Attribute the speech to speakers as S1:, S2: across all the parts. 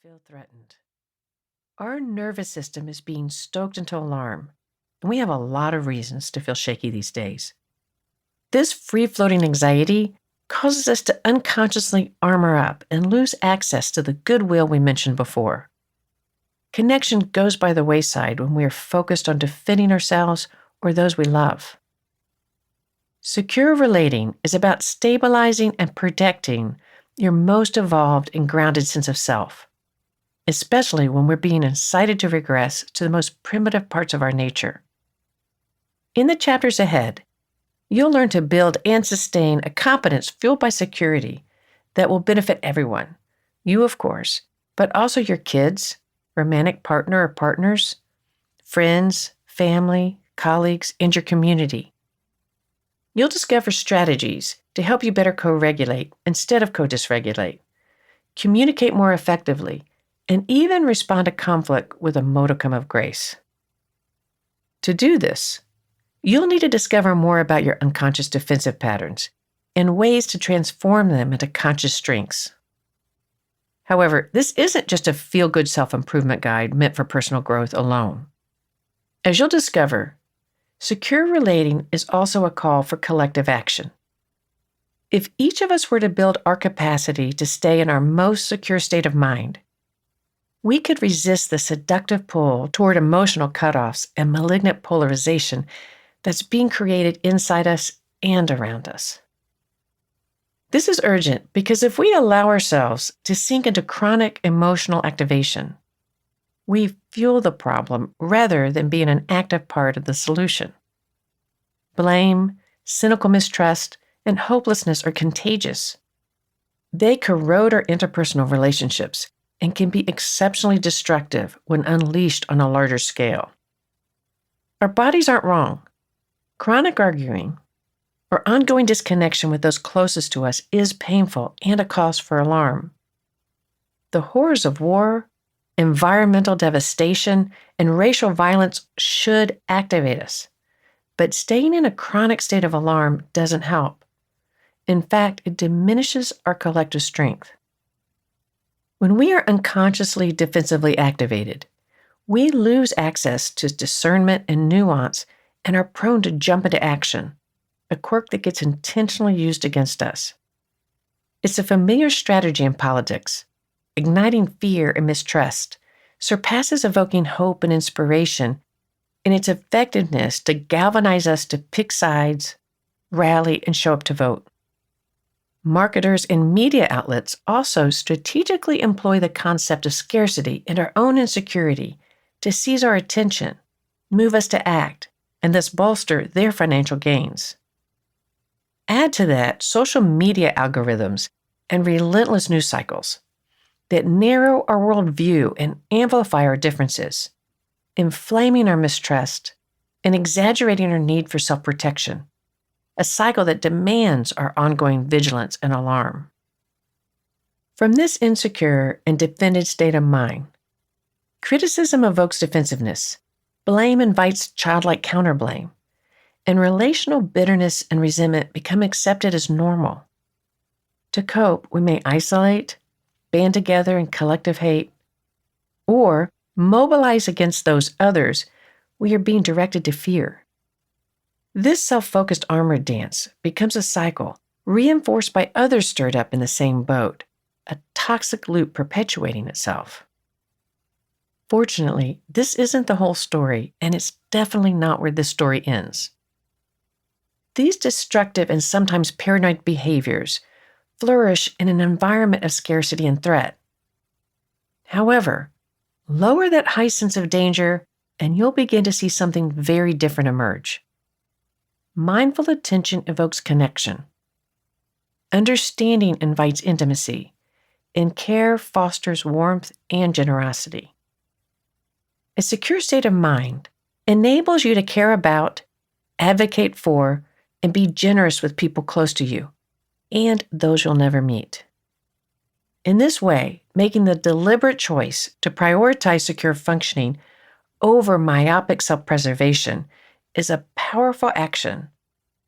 S1: feel threatened. Our nervous system is being stoked into alarm, and we have a lot of reasons to feel shaky these days. This free-floating anxiety causes us to unconsciously armor up and lose access to the goodwill we mentioned before. Connection goes by the wayside when we are focused on defending ourselves or those we love. Secure relating is about stabilizing and protecting your most evolved and grounded sense of self, especially when we're being incited to regress to the most primitive parts of our nature. In the chapters ahead, you'll learn to build and sustain a competence fueled by security that will benefit everyone. You, of course, but also your kids, romantic partner or partners, friends, family, colleagues, and your community. You'll discover strategies to help you better co-regulate instead of co-dysregulate, communicate more effectively, and even respond to conflict with a modicum of grace. To do this, you'll need to discover more about your unconscious defensive patterns and ways to transform them into conscious strengths. However, this isn't just a feel-good self-improvement guide meant for personal growth alone. As you'll discover, secure relating is also a call for collective action. If each of us were to build our capacity to stay in our most secure state of mind, we could resist the seductive pull toward emotional cutoffs and malignant polarization that's being created inside us and around us. This is urgent because if we allow ourselves to sink into chronic emotional activation, we fuel the problem rather than being an active part of the solution. Blame, cynical mistrust, and hopelessness are contagious. They corrode our interpersonal relationships and can be exceptionally destructive when unleashed on a larger scale. Our bodies aren't wrong. Chronic arguing or ongoing disconnection with those closest to us is painful and a cause for alarm. The horrors of war, environmental devastation, and racial violence should activate us, but staying in a chronic state of alarm doesn't help. In fact, it diminishes our collective strength. When we are unconsciously defensively activated, we lose access to discernment and nuance and are prone to jump into action, a quirk that gets intentionally used against us. It's a familiar strategy in politics. Igniting fear and mistrust surpasses evoking hope and inspiration in its effectiveness to galvanize us to pick sides, rally, and show up to vote. Marketers and media outlets also strategically employ the concept of scarcity and our own insecurity to seize our attention, move us to act, and thus bolster their financial gains. Add to that social media algorithms and relentless news cycles that narrow our worldview and amplify our differences, inflaming our mistrust and exaggerating our need for self-protection, a cycle that demands our ongoing vigilance and alarm. From this insecure and defended state of mind, criticism evokes defensiveness, blame invites childlike counterblame, and relational bitterness and resentment become accepted as normal. To cope, we may isolate, band together in collective hate, or mobilize against those others we are being directed to fear. This self-focused armor dance becomes a cycle reinforced by others stirred up in the same boat, a toxic loop perpetuating itself. Fortunately, this isn't the whole story, and it's definitely not where this story ends. These destructive and sometimes paranoid behaviors flourish in an environment of scarcity and threat. However, lower that high sense of danger, and you'll begin to see something very different emerge. Mindful attention evokes connection. Understanding invites intimacy, and care fosters warmth and generosity. A secure state of mind enables you to care about, advocate for, and be generous with people close to you and those you'll never meet. In this way, making the deliberate choice to prioritize secure functioning over myopic self-preservation is a powerful action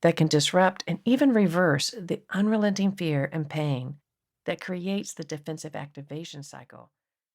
S1: that can disrupt and even reverse the unrelenting fear and pain that creates the defensive activation cycle